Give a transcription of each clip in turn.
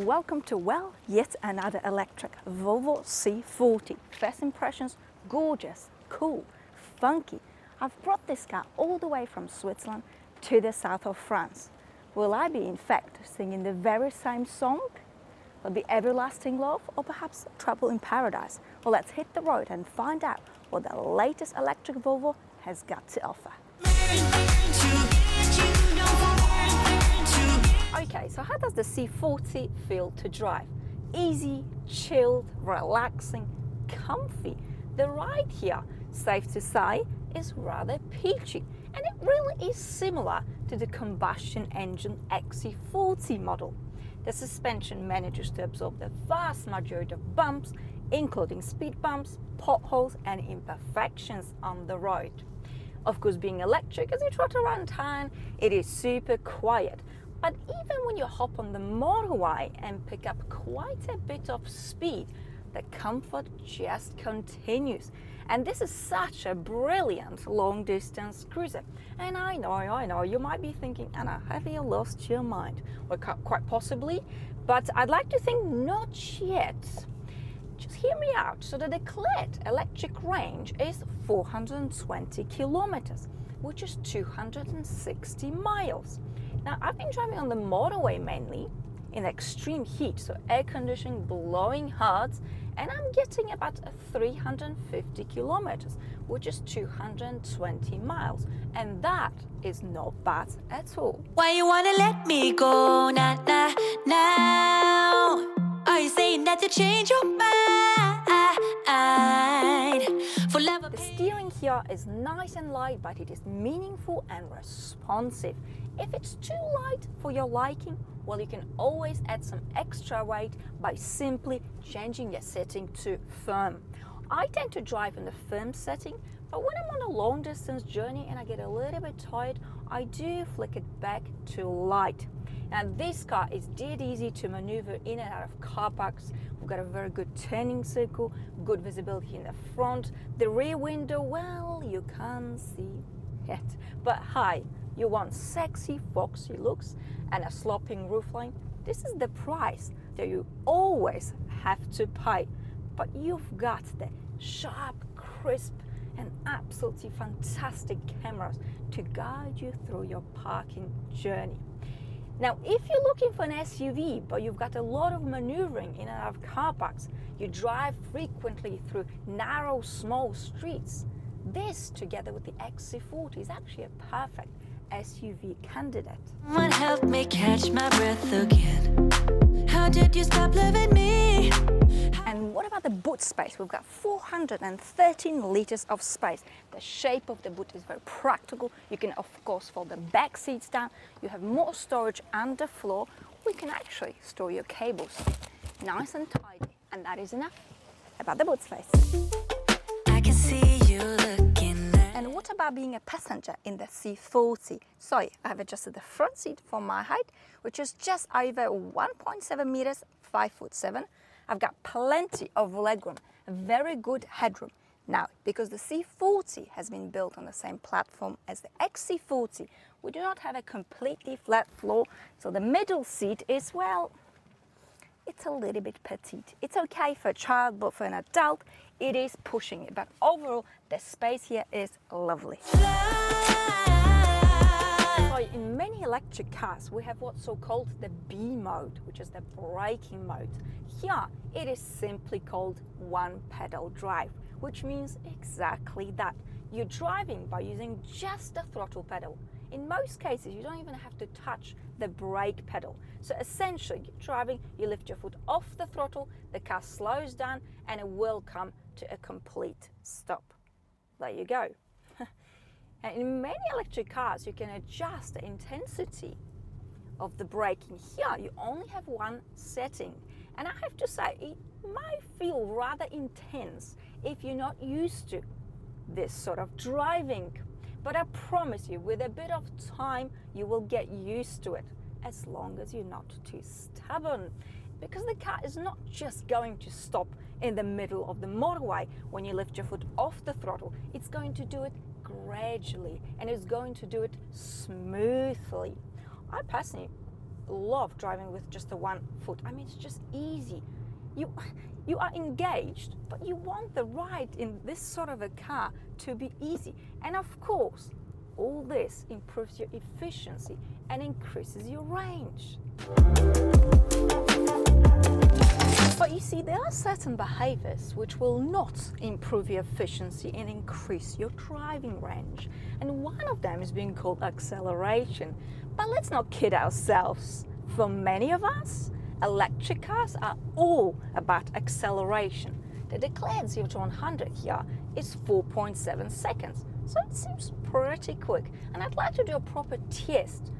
welcome to, well, yet another electric Volvo C40. First impressions, gorgeous, cool, funky. I've brought this car all the way from Switzerland to the south of France. Will I be, in fact, singing the very same song? Will it be everlasting love or perhaps trouble in paradise? Well, let's hit the road and find out what the latest electric Volvo has got to offer. Okay, so how does the C40 feel to drive? Easy, chilled, relaxing, comfy. The ride here, safe to say, is rather peachy, and it really is similar to the combustion engine XC40 model. The suspension manages to absorb the vast majority of bumps, including speed bumps, potholes and imperfections on the road. Of course, being electric, as you trot around town, it is super quiet. But even when you hop on the motorway and pick up quite a bit of speed, the comfort just continues. And this is such a brilliant long-distance cruiser. And I know, you might be thinking, Anna, have you lost your mind? Well, quite possibly, but I'd like to think not yet. Just hear me out. So the declared electric range is 420 kilometers, which is 260 miles. Now, I've been driving on the motorway mainly in extreme heat, so air conditioning blowing hard, and I'm getting about 350 kilometers, which is 220 miles, and that is not bad at all. Why you wanna let me go now? Are you saying that to change your mind? For love The steering here is nice and light, but it is meaningful and responsive. If it's too light for your liking, well, you can always add some extra weight by simply changing your setting to firm. I tend to drive in the firm setting, but when I'm on a long distance journey and I get a little bit tired, I do flick it back to light. Now, this car is dead easy to maneuver in and out of car parks. We've got a very good turning circle, good visibility in the front. The rear window, well, you can't see it. But hi, you want sexy, foxy looks and a sloping roofline? This is the price that you always have to pay. But you've got the sharp, crisp, and absolutely fantastic cameras to guide you through your parking journey. Now, if you're looking for an SUV, but you've got a lot of maneuvering in and out of car parks, you drive frequently through narrow, small streets, this, together with the XC40, is actually a perfect SUV candidate. Someone help me catch my breath again. How did you stop loving me? And what about the boot space? We've got 413 liters of space. The shape of the boot is very practical. You can, of course, fold the back seats down. You have more storage underfloor. We can actually store your cables. Nice and tidy. And that is enough about the boot space. I can see you looking at. And what about being a passenger in the C40? So I have adjusted the front seat for my height, which is just over 1.7 meters, 5'7". I've got plenty of legroom, very good headroom. Now, because the C40 has been built on the same platform as the XC40, we do not have a completely flat floor, so the middle seat is, well, it's a little bit petite. It's okay for a child, but for an adult, it is pushing it. But overall, the space here is lovely. So in many electric cars, we have what's so-called the B mode, which is the braking mode. Here, it is simply called one-pedal drive, which means exactly that. You're driving by using just the throttle pedal. In most cases, you don't even have to touch the brake pedal. So essentially, you're driving, you lift your foot off the throttle, the car slows down, and it will come to a complete stop. There you go. And in many electric cars, you can adjust the intensity of the braking. Here, you only have one setting. And I have to say, it might feel rather intense if you're not used to this sort of driving. But I promise you, with a bit of time, you will get used to it, as long as you're not too stubborn. Because the car is not just going to stop in the middle of the motorway when you lift your foot off the throttle. It's going to do it gradually, and it's going to do it smoothly. I personally love driving with just the one foot. I mean, it's just easy. You are engaged, but you want the ride in this sort of a car to be easy. And of course, all this improves your efficiency and increases your range. But you see, there are certain behaviors which will not improve your efficiency and increase your driving range. And one of them is being called acceleration. But let's not kid ourselves. For many of us, electric cars are all about acceleration. The declared 0 to 100 here is 4.7 seconds. So it seems pretty quick. And I'd like to do a proper test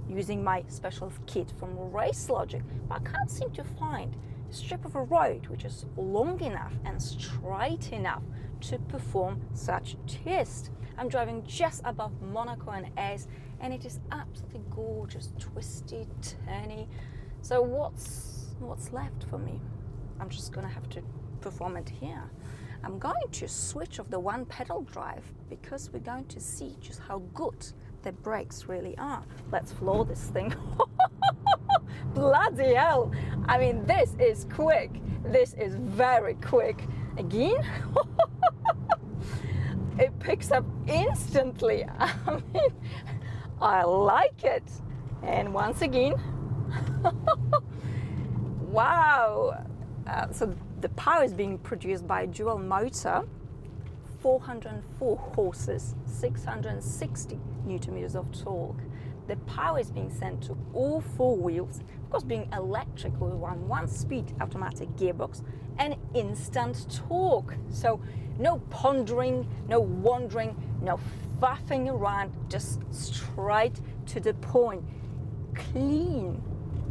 using my special kit from Race Logic, but I can't seem to find a strip of a road which is long enough and straight enough to perform such test. I'm driving just above Monaco and Aix, and it is absolutely gorgeous, twisty, turny. So what's left for me? I'm just gonna have to perform it here. I'm going to switch off the one pedal drive because we're going to see just how good the brakes really are. Let's floor this thing. Bloody hell. I mean, this is quick. This is very quick. Again, it picks up instantly. I mean, I like it. And once again, wow. So the power is being produced by a dual motor, 404 horses, 660 newton meters of torque. The power is being sent to all four wheels, of course being electric with one speed automatic gearbox and instant torque. So no pondering, no wandering, no faffing around, just straight to the point. Clean,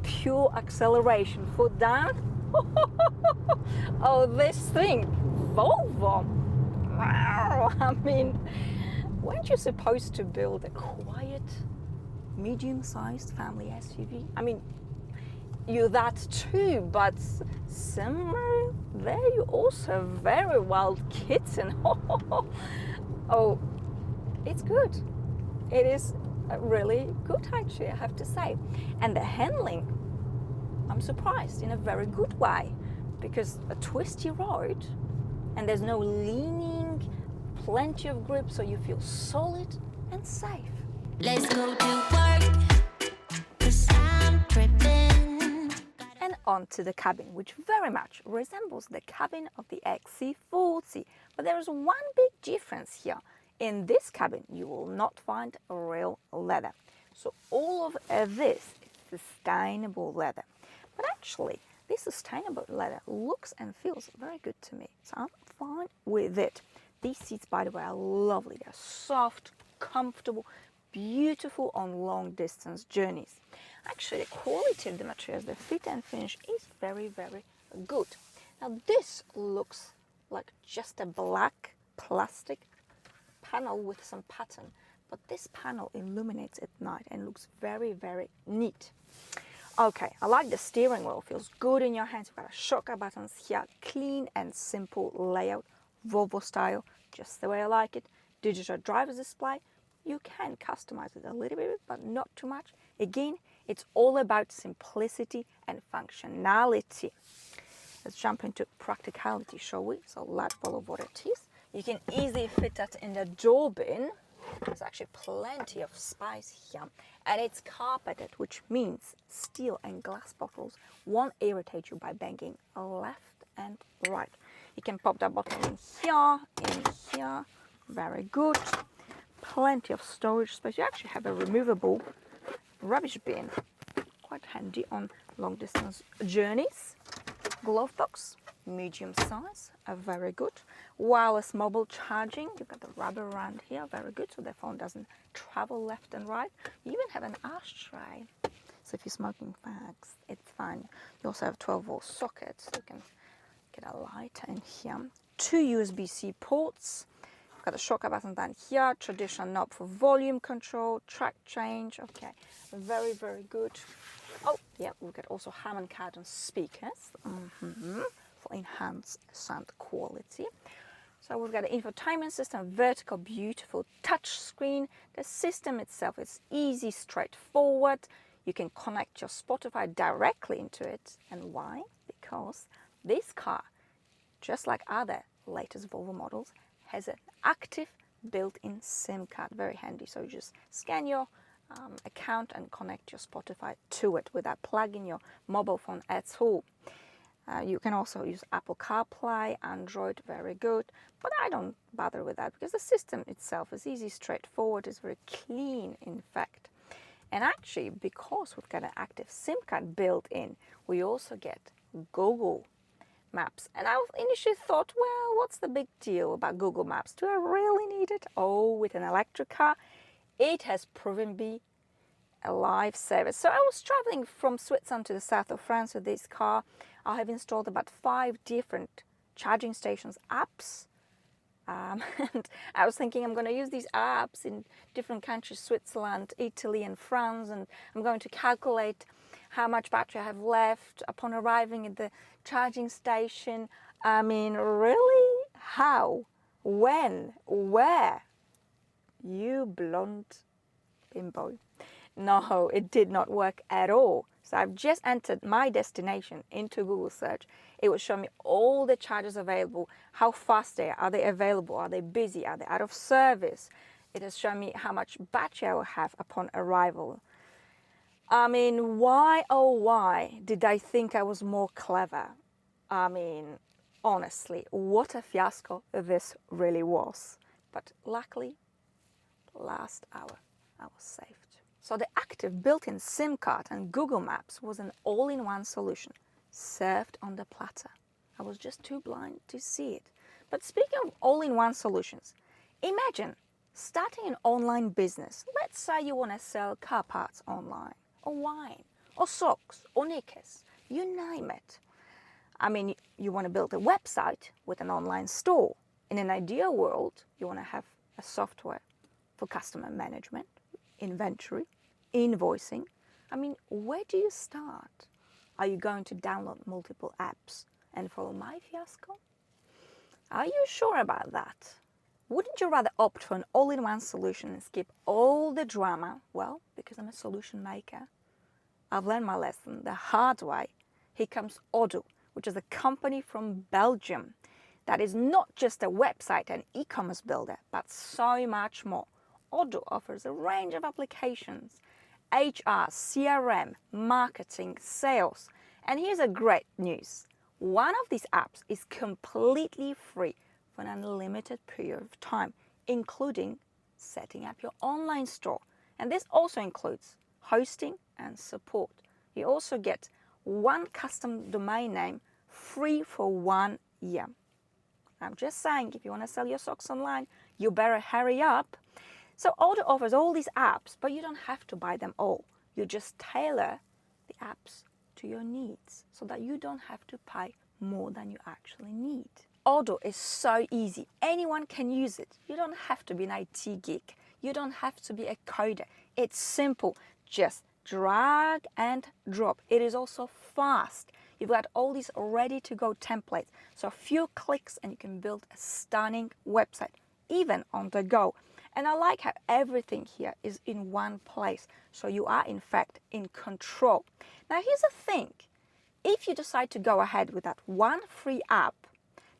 pure acceleration. Foot down. Oh, this thing, Volvo. Wow. I mean, weren't you supposed to build a quiet, medium-sized family SUV? I mean, you're that too, but somewhere there you're also a very wild kitten. Oh, it's good. It is really good, actually, I have to say. And the handling, I'm surprised in a very good way, because a twisty road and there's no leaning, plenty of grip, so you feel solid and safe. Let's go to work, 'cause I'm tripping. And onto the cabin, which very much resembles the cabin of the XC40. But there is one big difference here. In this cabin, you will not find real leather. So all of this is sustainable leather. But actually, this sustainable leather looks and feels very good to me. So I'm fine with it. These seats, by the way, are lovely. They're soft, comfortable, beautiful on long distance journeys. Actually, the quality of the materials, the fit and finish is very, very good. Now this looks like just a black plastic panel with some pattern, but this panel illuminates at night and looks very, very neat. Okay, I like the steering wheel, feels good in your hands. You've got a shocker buttons here, clean and simple layout, Volvo style, just the way I like it. Digital driver's display, you can customize it a little bit, but not too much. Again, it's all about simplicity and functionality. Let's jump into practicality, shall we? So let's follow what it is. You can easily fit that in the door bin. There's actually plenty of space here, and it's carpeted, which means steel and glass bottles won't irritate you by banging left and right. You can pop that bottle in here, very good. Plenty of storage space. You actually have a removable rubbish bin, quite handy on long distance journeys. Glove box, medium size, very good. Wireless mobile charging, you've got the rubber around here, very good, so the phone doesn't travel left and right. You even have an ashtray, so if you're smoking fags, it's fine. You also have 12-volt sockets, so you can get a lighter in here. 2 USB-C ports. You've got a shocker button down here, traditional knob for volume control, track change. Okay, very, very good. Oh, yeah, we've got also Harman Kardon speakers for enhanced sound quality. So we've got an infotainment system, vertical, beautiful touch screen. The system itself is easy, straightforward. You can connect your Spotify directly into it. And why? Because this car, just like other latest Volvo models, has an active built-in SIM card. Very handy. So you just scan your account and connect your Spotify to it without plugging your mobile phone at all. You can also use Apple CarPlay, Android, very good, but I don't bother with that because the system itself is easy, straightforward, is very clean in fact. And actually, because we've got an active SIM card built in, we also get Google Maps. And I initially thought, well, what's the big deal about Google Maps? Do I really need it? Oh, with an electric car, it has proven to be a lifesaver. So I was traveling from Switzerland to the south of France with this car. I have installed about 5 different charging stations apps. And I was thinking I'm going to use these apps in different countries, Switzerland, Italy and France, and I'm going to calculate how much battery I have left upon arriving at the charging station. I mean, really? How? When? Where? You blunt bimbo. No, it did not work at all. So I've just entered my destination into Google search. It will show me all the chargers available, how fast they are they available, are they busy, are they out of service. It has shown me how much battery I will have upon arrival. I mean, why, oh why did I think I was more clever? I mean, honestly, what a fiasco this really was. But luckily, last hour, I was saved. So the active built-in SIM card and Google Maps was an all-in-one solution, served on the platter. I was just too blind to see it. But speaking of all-in-one solutions, imagine starting an online business. Let's say you want to sell car parts online, or wine, or socks, or knickers, you name it. I mean, you want to build a website with an online store. In an ideal world, you want to have a software for customer management, inventory, invoicing. I mean, where do you start? Are you going to download multiple apps and follow my fiasco? Are you sure about that? Wouldn't you rather opt for an all-in-one solution and skip all the drama? Well, because I'm a solution maker. I've learned my lesson the hard way. Here comes Odoo, which is a company from Belgium that is not just a website and e-commerce builder, but so much more. Odoo offers a range of applications, HR, CRM, marketing, sales. And here's a great news. One of these apps is completely free for an unlimited period of time, including setting up your online store. And this also includes hosting and support. You also get one custom domain name free for 1 year. I'm just saying, if you want to sell your socks online, you better hurry up. So Odoo offers all these apps, but you don't have to buy them all. You just tailor the apps to your needs so that you don't have to pay more than you actually need. Odoo is so easy. Anyone can use it. You don't have to be an IT geek. You don't have to be a coder. It's simple. Just drag and drop. It is also fast. You've got all these ready-to-go templates. So a few clicks and you can build a stunning website, even on the go. And I like how everything here is in one place. So you are, in fact, in control. Now, here's the thing. If you decide to go ahead with that one free app,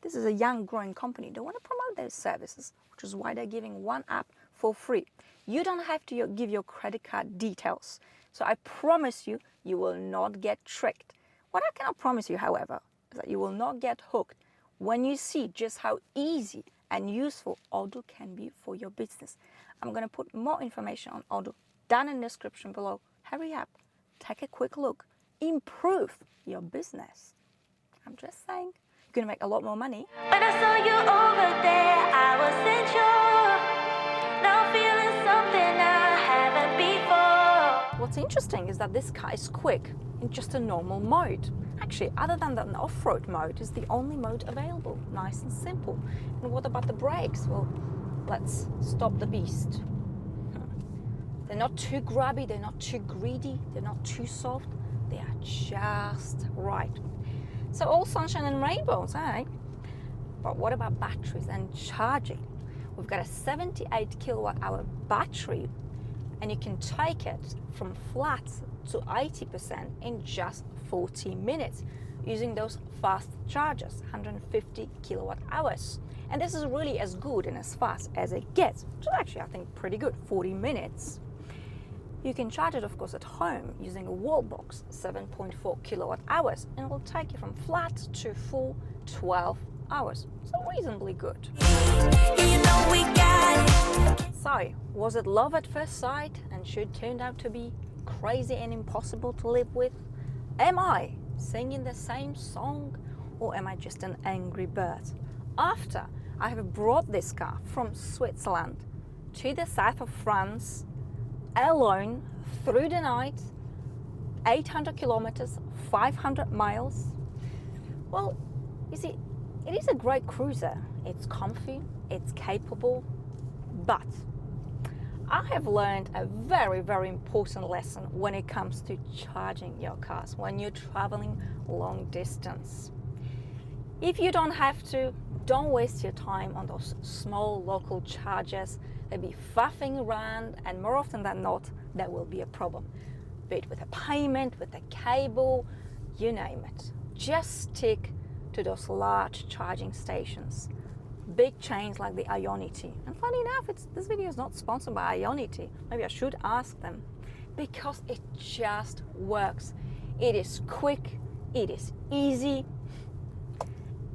this is a young growing company. They want to promote their services, which is why they're giving one app for free. You don't have to give your credit card details. So I promise you, you will not get tricked. What I cannot promise you, however, is that you will not get hooked when you see just how easy and useful Odoo can be for your business. I'm going to put more information on Odoo down in the description below. Hurry up, take a quick look, improve your business. I'm just saying, you're going to make a lot more money. When I saw you over there, I wasn't sure. Now I'm feeling something I haven't before. What's interesting is that this car is quick in just a normal mode. Actually, other than the off-road mode, is the only mode available. Nice and simple. And what about the brakes? Well, let's stop the beast. They're not too grubby, they're not too greedy, they're not too soft. They are just right. So all sunshine and rainbows, eh? But what about batteries and charging? We've got a 78 kilowatt hour battery, and you can take it from flat to 80% in just 40 minutes using those fast chargers, 150 kilowatt hours. And this is really as good and as fast as it gets, which is actually, I think, pretty good, 40 minutes. You can charge it, of course, at home using a wall box, 7.4 kilowatt hours, and it will take you from flat to full 12 hours. So reasonably good. So, was it love at first sight and should turn out to be crazy and impossible to live with? Am I singing the same song, or am I just an angry bird? After I have brought this car from Switzerland to the south of France alone through the night, 800 kilometers, 500 miles. Well, you see, it is a great cruiser. It's comfy, it's capable, but I have learned a very, very important lesson when it comes to charging your cars when you're traveling long distance. If you don't have to, don't waste your time on those small local chargers. They'll be faffing around, and more often than not, there will be a problem. Be it with a payment, with a cable, you name it. Just stick to those large charging stations. Big chains like the Ionity. And funny enough, this video is not sponsored by Ionity. Maybe I should ask them, because it just works. It is quick, it is easy,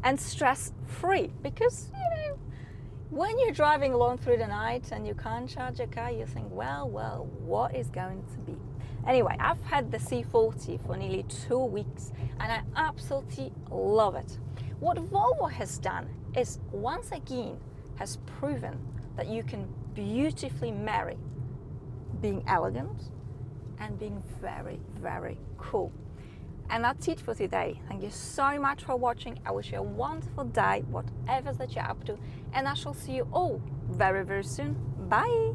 and stress-free, because when you're driving along through the night and you can't charge your car, you think, well, what is going to be? Anyway, I've had the C40 for nearly 2 weeks and I absolutely love it. What Volvo has done is, once again, has proven that you can beautifully marry being elegant and being very, very cool. And that's it for today. Thank you so much for watching. I wish you a wonderful day, whatever that you're up to, and I shall see you all very, very soon. Bye.